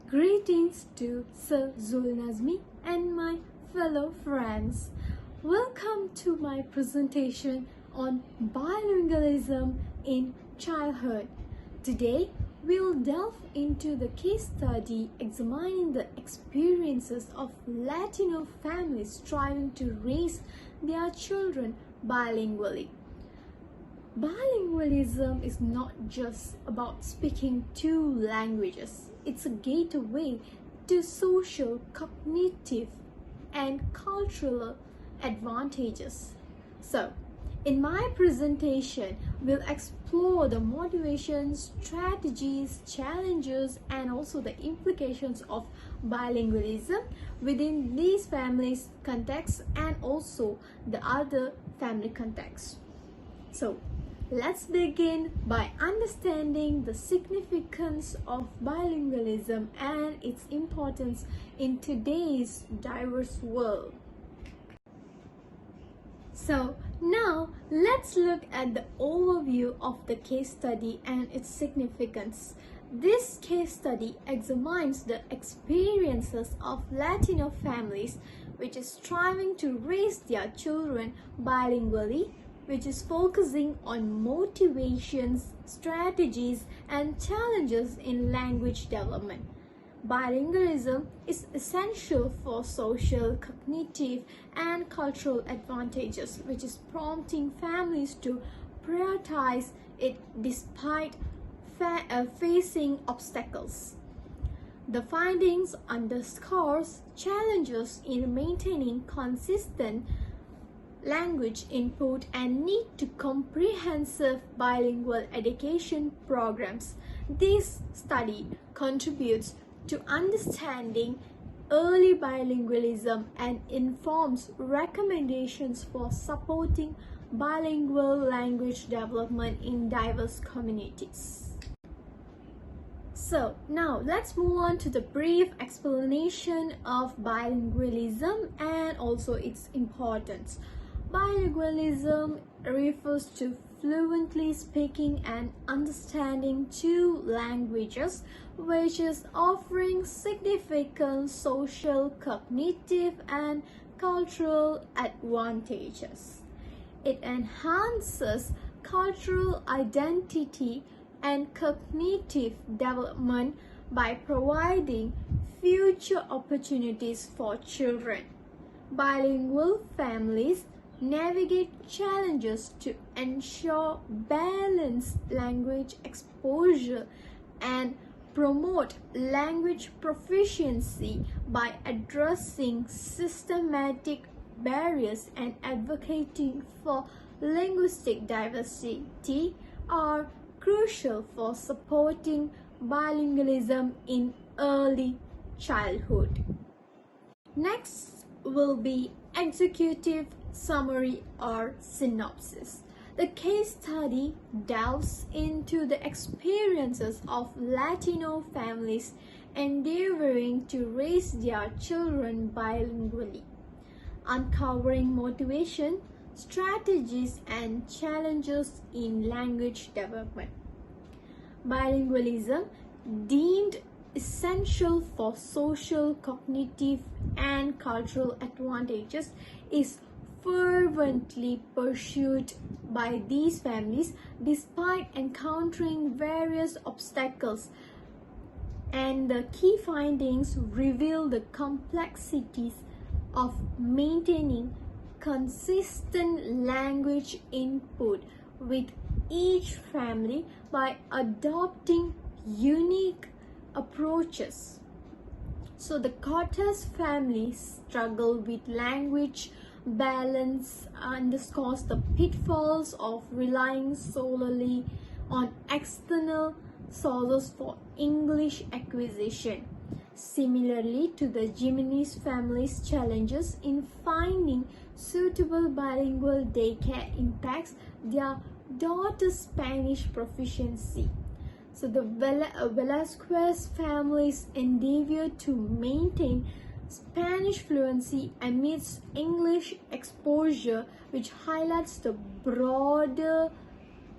Greetings to Tslb3293 and my fellow friends. Welcome to my presentation on bilingualism in childhood. Today, we'll delve into the case study examining the experiences of Latino families striving to raise their children bilingually. Bilingualism is not just about speaking two languages. It's a gateway to social, cognitive, and cultural advantages. So, in my presentation, we'll explore the motivations, strategies, challenges, and also the implications of bilingualism within these families' contexts and also the other family contexts. So, let's begin by understanding the significance of bilingualism and its importance in today's diverse world. So now let's look at the overview of the case study and its significance. This case study examines the experiences of Latino families which is striving to raise their children bilingually, which is focusing on motivations, strategies, and challenges in language development. Bilingualism is essential for social, cognitive, and cultural advantages, which is prompting families to prioritize it despite facing obstacles. The findings underscores challenges in maintaining consistent language input and need to comprehensive bilingual education programs. This study contributes to understanding early bilingualism and informs recommendations for supporting bilingual language development in diverse communities. So now let's move on to the brief explanation of bilingualism and also its importance. Bilingualism refers to fluently speaking and understanding two languages, which is offering significant social, cognitive, and cultural advantages. It enhances cultural identity and cognitive development by providing future opportunities for children. Bilingual families navigate challenges to ensure balanced language exposure and promote language proficiency by addressing systematic barriers and advocating for linguistic diversity are crucial for supporting bilingualism in early childhood. Next will be executive summary or synopsis. The case study delves into the experiences of Latino families endeavoring to raise their children bilingually, uncovering motivation, strategies, and challenges in language development. Bilingualism, deemed essential for social, cognitive, and cultural advantages, is fervently pursued by these families despite encountering various obstacles, and the key findings reveal the complexities of maintaining consistent language input with each family by adopting unique approaches. So the Cortez family struggle with language balance underscores the pitfalls of relying solely on external sources for English acquisition. Similarly to the Jimenez family's challenges in finding suitable bilingual daycare impacts their daughter's Spanish proficiency. So the Velasquez family's endeavor to maintain Spanish fluency amidst English exposure, which highlights the broader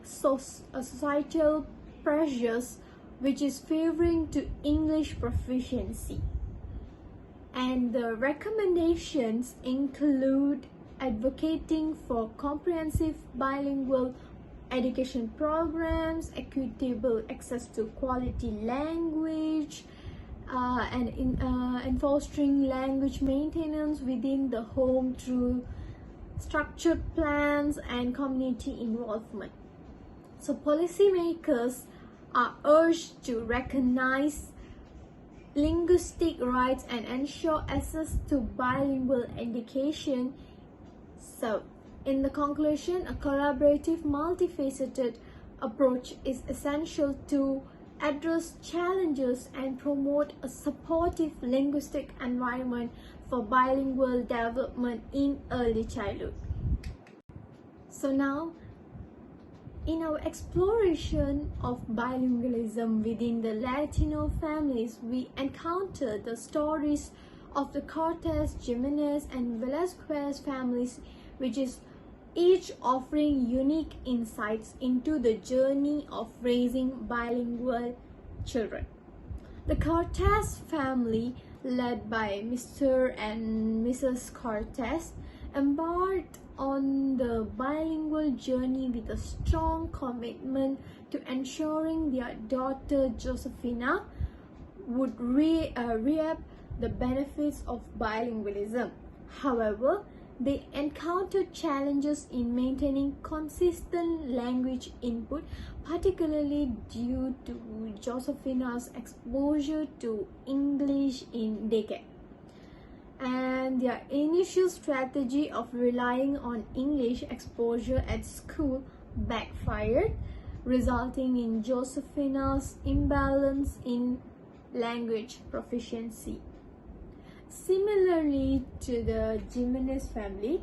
societal pressures which is favoring to English proficiency. And the recommendations include advocating for comprehensive bilingual education programs, equitable access to quality language, and fostering language maintenance within the home through structured plans and community involvement. So policymakers are urged to recognize linguistic rights and ensure access to bilingual education. So, in the conclusion, a collaborative, multifaceted approach is essential to address challenges and promote a supportive linguistic environment for bilingual development in early childhood. So now, in our exploration of bilingualism within the Latino families, we encounter the stories of the Cortez, Jimenez, and Velasquez families, which is each offering unique insights into the journey of raising bilingual children. The Cortez family, led by Mr. and Mrs. Cortez, embarked on the bilingual journey with a strong commitment to ensuring their daughter Josefina would reap the benefits of bilingualism. However, they encountered challenges in maintaining consistent language input, particularly due to Josefina's exposure to English in daycare. And their initial strategy of relying on English exposure at school backfired, resulting in Josefina's imbalance in language proficiency. Similarly to the Jimenez family,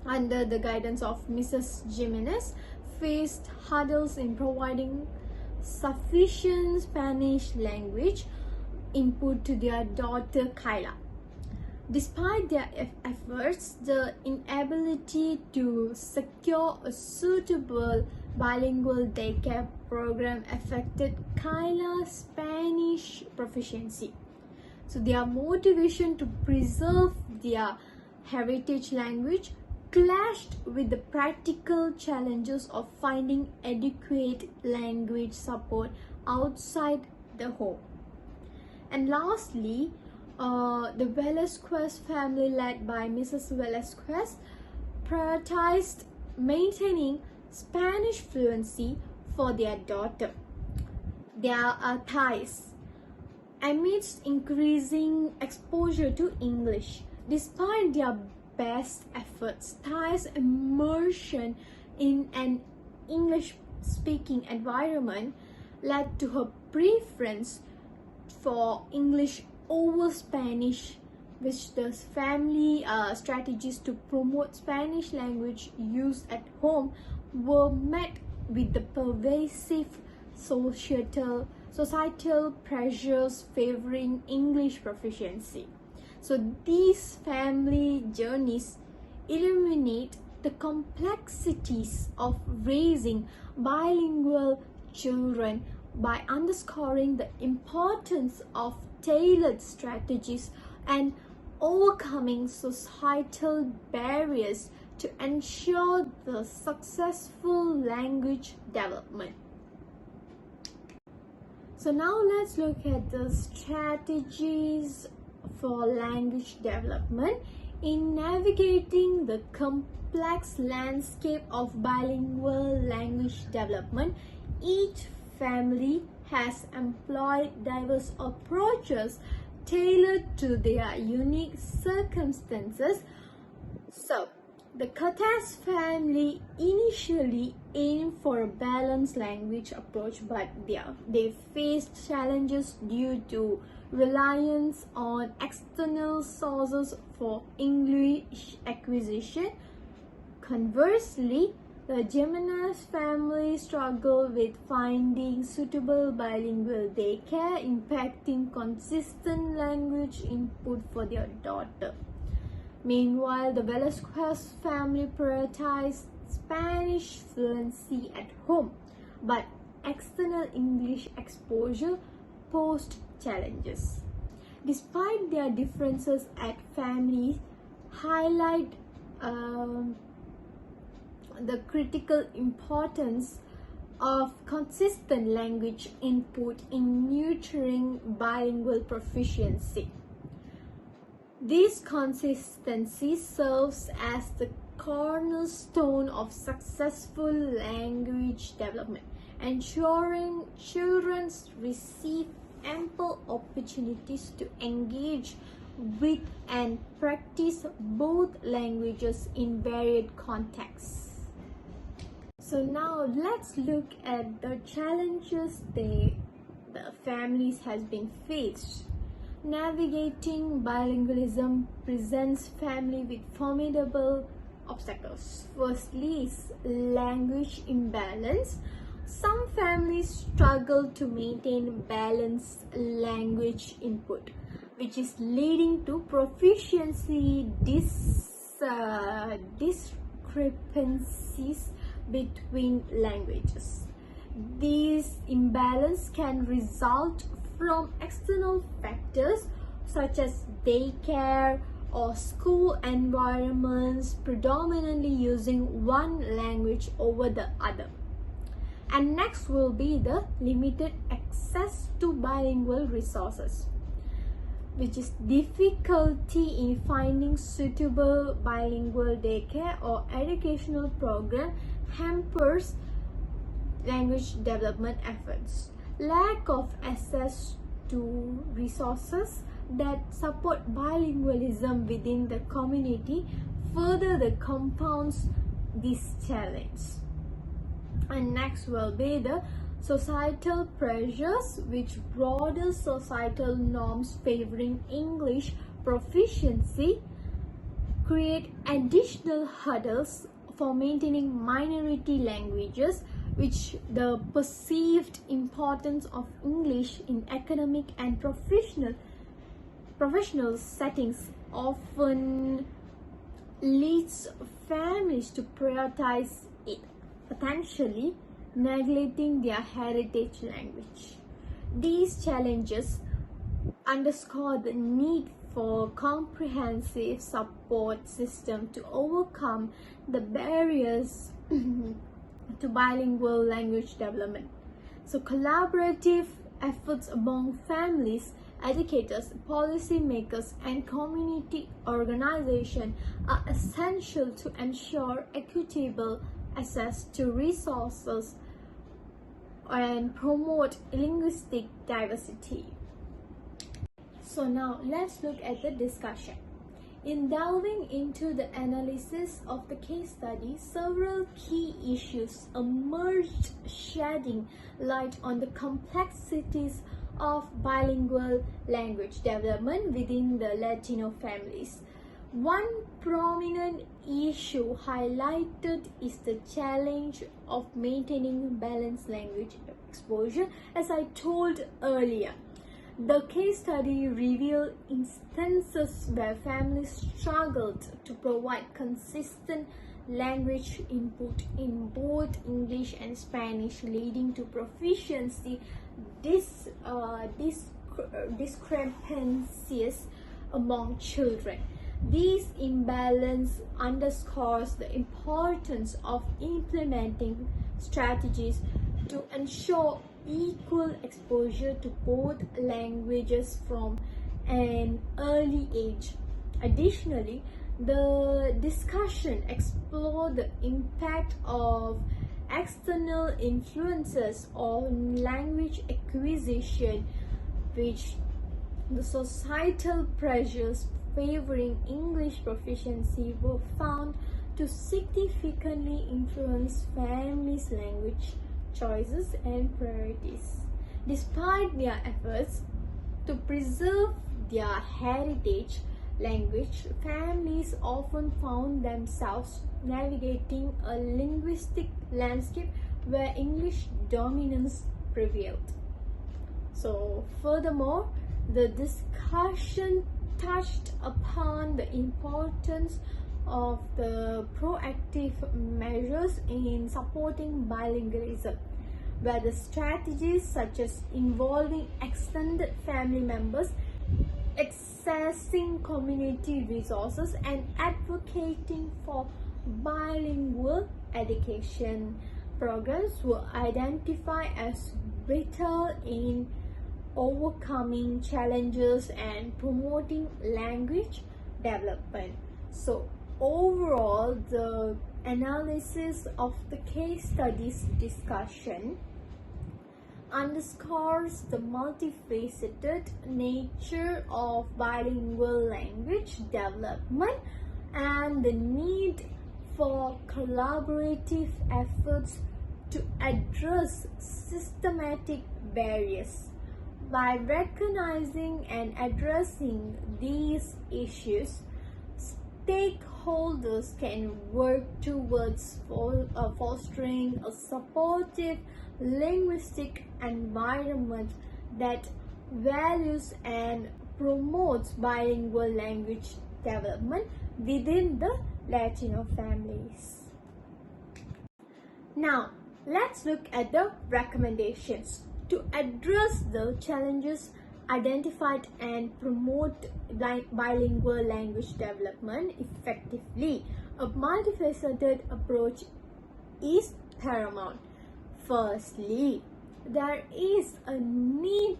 under the guidance of Mrs. Jimenez, faced hurdles in providing sufficient Spanish language input to their daughter Kyla. Despite their efforts, the inability to secure a suitable bilingual daycare program affected Kyla's Spanish proficiency. So their motivation to preserve their heritage language clashed with the practical challenges of finding adequate language support outside the home. And lastly, the Velasquez family, led by Mrs. Velasquez, prioritized maintaining Spanish fluency for their daughter. There are ties. Amidst increasing exposure to English, despite their best efforts, Thai's immersion in an English-speaking environment led to her preference for English over Spanish, which the family strategies to promote Spanish language use at home were met with the pervasive societal pressures favoring English proficiency. So these family journeys illuminate the complexities of raising bilingual children by underscoring the importance of tailored strategies and overcoming societal barriers to ensure the successful language development. So now let's look at the strategies for language development. In navigating the complex landscape of bilingual language development, each family has employed diverse approaches tailored to their unique circumstances. So, the Cortez family initially aimed for a balanced language approach, but they faced challenges due to reliance on external sources for English acquisition. Conversely, the Jimenez family struggled with finding suitable bilingual daycare, impacting consistent language input for their daughter. Meanwhile, the Velasquez family prioritized Spanish fluency at home, but external English exposure posed challenges. Despite their differences at families, highlight the critical importance of consistent language input in nurturing bilingual proficiency. This consistency serves as the cornerstone of successful language development, ensuring children receive ample opportunities to engage with and practice both languages in varied contexts. So now let's look at the challenges the families has been faced. Navigating bilingualism presents family with formidable obstacles. Firstly is language imbalance. Some families struggle to maintain balanced language input, which is leading to proficiency discrepancies between languages. These imbalance can result from external factors such as daycare or school environments predominantly using one language over the other. And next will be the limited access to bilingual resources, which is difficulty in finding suitable bilingual daycare or educational program hampers language development efforts. Lack of access to resources that support bilingualism within the community further compounds this challenge. And next will be the societal pressures, which broader societal norms favoring English proficiency create additional hurdles for maintaining minority languages, which the perceived importance of English in academic and professional settings often leads families to prioritize it, potentially neglecting their heritage language. These challenges underscore the need for comprehensive support system to overcome the barriers to bilingual language development. So collaborative efforts among families, educators, policymakers, and community organizations are essential to ensure equitable access to resources and promote linguistic diversity. So now let's look at the discussion. In delving into the analysis of the case study, several key issues emerged, shedding light on the complexities of bilingual language development within the Latino families. One prominent issue highlighted is the challenge of maintaining balanced language exposure. As I told earlier, the case study revealed instances where families struggled to provide consistent language input in both English and Spanish, leading to proficiency discrepancies among children. This imbalance underscores the importance of implementing strategies to ensure equal exposure to both languages from an early age. Additionally, the discussion explored the impact of external influences on language acquisition, which the societal pressures favoring English proficiency were found to significantly influence families' language choices and priorities. Despite their efforts to preserve their heritage language, families often found themselves navigating a linguistic landscape where English dominance prevailed. So, furthermore, the discussion touched upon the importance of the proactive measures in supporting bilingualism. where the strategies such as involving extended family members, accessing community resources, and advocating for bilingual education programs were identified as vital in overcoming challenges and promoting language development. So overall, the analysis of the case studies discussion underscores the multifaceted nature of bilingual language development and the need for collaborative efforts to address systematic barriers. By recognizing and addressing these issues, stakeholders can work towards fostering a supportive linguistic environment that values and promotes bilingual language development within the Latino families. Now, let's look at the recommendations. To address the challenges identified and promote bilingual language development effectively, a multifaceted approach is paramount. Firstly, there is a need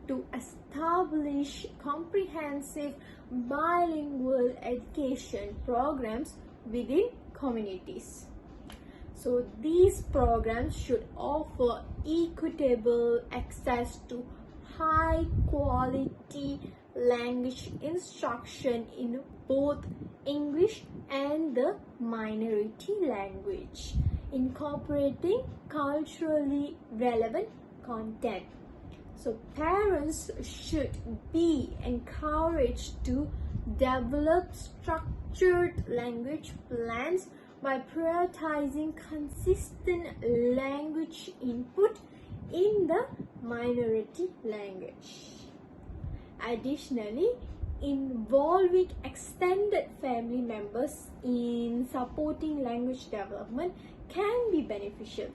to establish comprehensive bilingual education programs within communities. So these programs should offer equitable access to high quality language instruction in both English and the minority language, incorporating culturally relevant content. So parents should be encouraged to develop structured language plans by prioritizing consistent language input in the minority language. Additionally, involving extended family members in supporting language development can be beneficial,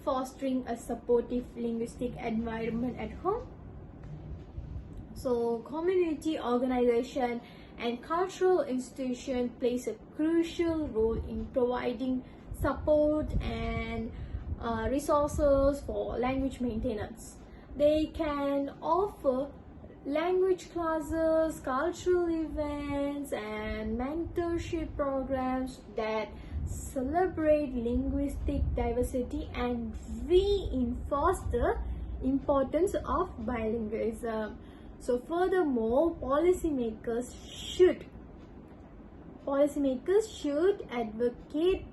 fostering a supportive linguistic environment at home. So, community organization and cultural institution plays a crucial role in providing support and resources for language maintenance. They can offer language classes, cultural events, and mentorship programs that celebrate linguistic diversity and reinforce the importance of bilingualism. So furthermore, policymakers should advocate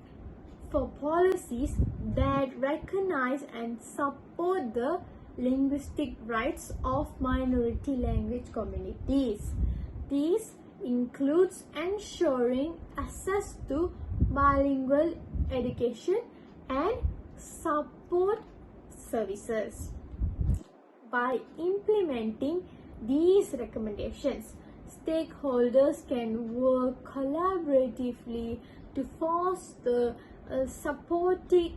for policies that recognize and support the linguistic rights of minority language communities. This includes ensuring access to bilingual education and support services. By implementing these recommendations, stakeholders can work collaboratively to foster a supportive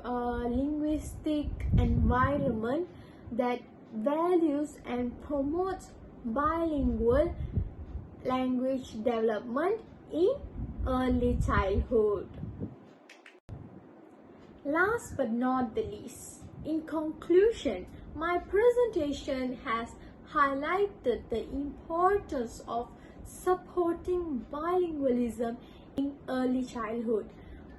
linguistic environment that values and promotes bilingual language development in early childhood. Last but not the least, in conclusion, my presentation has highlighted the importance of supporting bilingualism in early childhood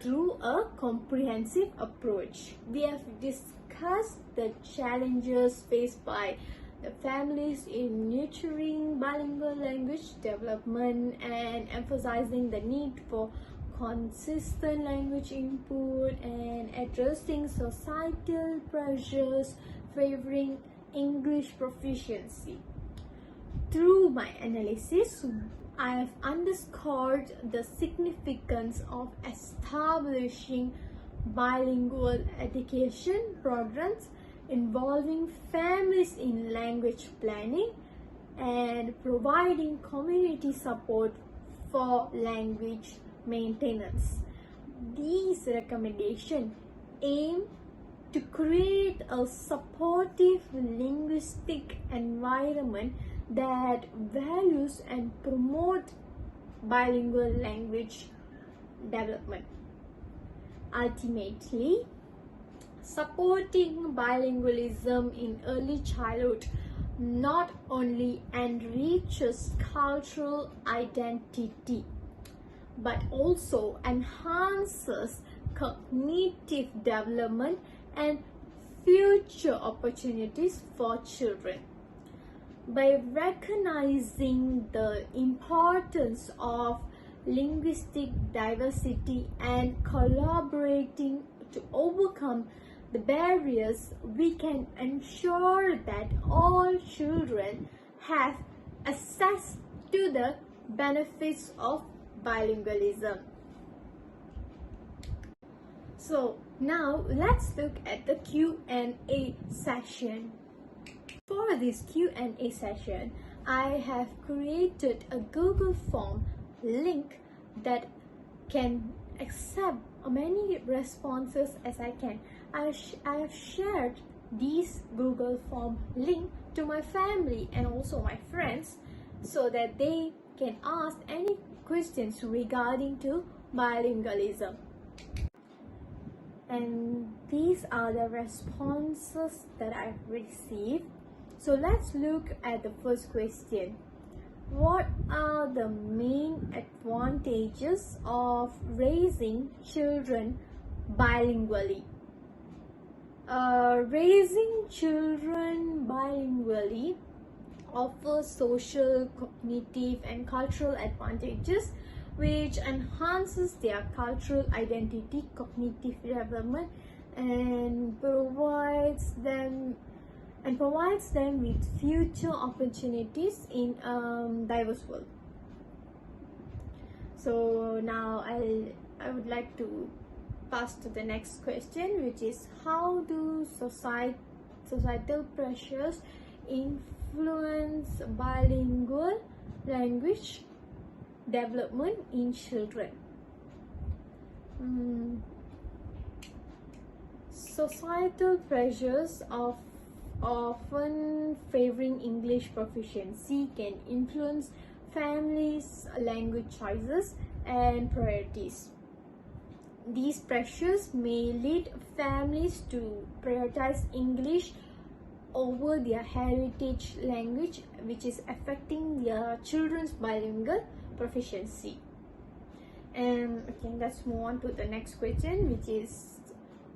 through a comprehensive approach. We have discussed the challenges faced by the families in nurturing bilingual language development and emphasizing the need for consistent language input and addressing societal pressures favoring English proficiency. Through my analysis, I have underscored the significance of establishing bilingual education programs involving families in language planning and providing community support for language maintenance. These recommendations aim to create a supportive linguistic environment that values and promotes bilingual language development. Ultimately, supporting bilingualism in early childhood not only enriches cultural identity but also enhances cognitive development and future opportunities for children. By recognizing the importance of linguistic diversity and collaborating to overcome the barriers, we can ensure that all children have access to the benefits of bilingualism. So now let's look at the Q&A session. For this Q&A session, I have created a Google form link that can accept many responses as I can. I have shared this Google form link to my family and also my friends so that they can ask any questions regarding to bilingualism. And these are the responses that I've received. So let's look at the first question. What are the main advantages of raising children bilingually? Raising children bilingually offers social, cognitive, and cultural advantages which enhances their cultural identity, cognitive development, and provides them with future opportunities in a diverse world. So now I would like to pass to the next question, which is how do societal pressures influence bilingual language development in children? Societal pressures of often favoring English proficiency can influence families' language choices and priorities. These pressures may lead families to prioritize English over their heritage language, which is affecting their children's bilingual proficiency. Okay, let's move on to the next question, which is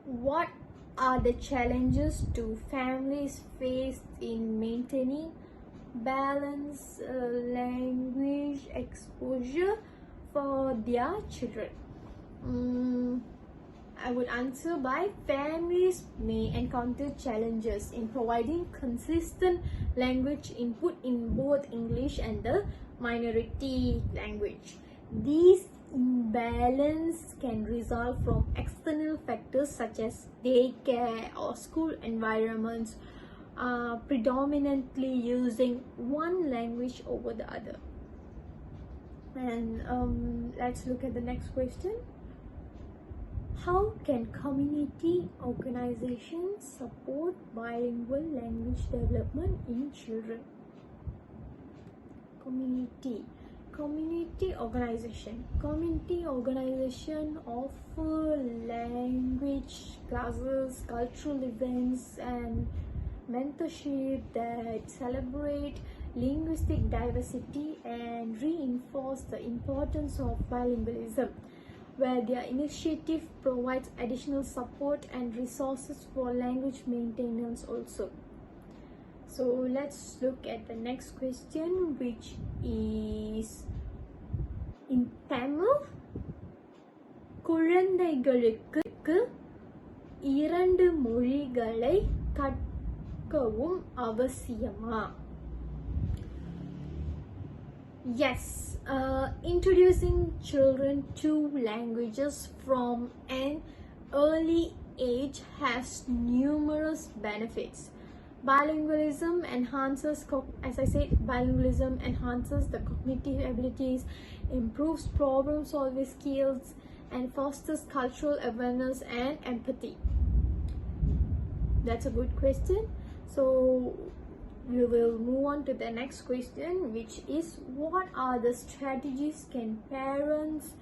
what are the challenges do families face in maintaining balanced language exposure for their children? I would answer by families may encounter challenges in providing consistent language input in both English and the minority language. These imbalance can result from external factors such as daycare or school environments predominantly using one language over the other. And let's look at the next question. How can community organizations support bilingual language development in children? Community organization offer language classes, cultural events, and mentorship that celebrate linguistic diversity and reinforce the importance of bilingualism, where their initiative provides additional support and resources for language maintenance also. So let's look at the next question, which is in Tamil. குழந்தைகளுக்கு இரண்டு மொழிகளை கற்கவும் அவசியமா? Yes, introducing children to languages from an early age has numerous benefits. Bilingualism enhances, as I said, bilingualism enhances the cognitive abilities, improves problem solving skills, and fosters cultural awareness and empathy? That's a good question. So we will move on to the next question, which is, what are the strategies can parents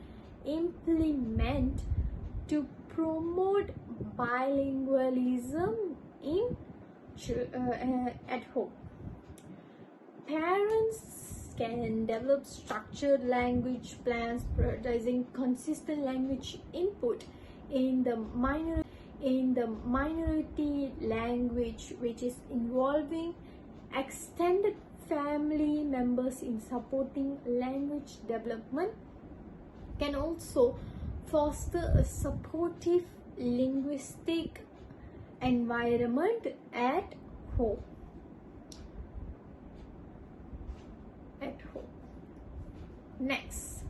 implement to promote bilingualism in at home? Parents can develop structured language plans, prioritizing consistent language input in the minority language, which is involving extended family members in supporting language development. Can also foster a supportive linguistic environment at home. Next,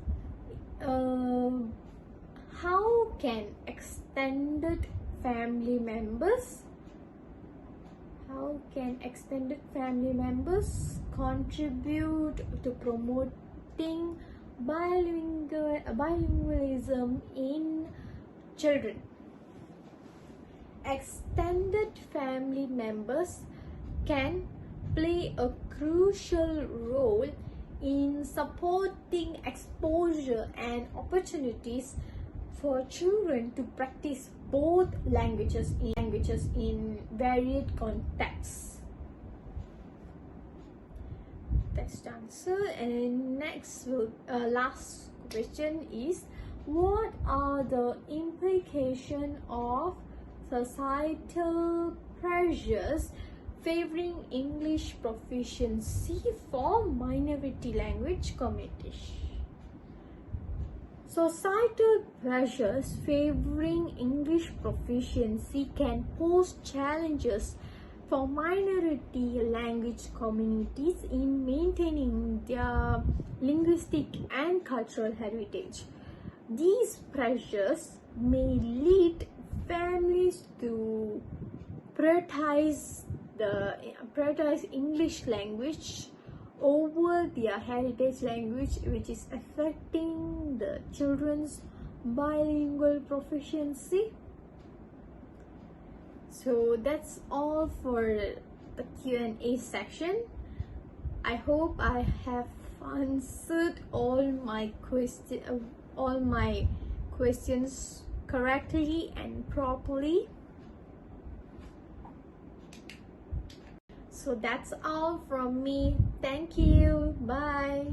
how can extended family members contribute to promoting bilingualism in children? Extended family members can play a crucial role in supporting exposure and opportunities for children to practice both languages in varied contexts. That's the answer. And next, last question is, what are the implications of societal pressures favoring English proficiency for minority language communities? Societal pressures favoring English proficiency can pose challenges for minority language communities in maintaining their linguistic and cultural heritage. These pressures may lead families to prioritize English language over their heritage language, which is affecting the children's bilingual proficiency. So that's all for the Q&A section. I hope I have answered all my questions correctly and properly. So that's all from me. Thank you. Bye.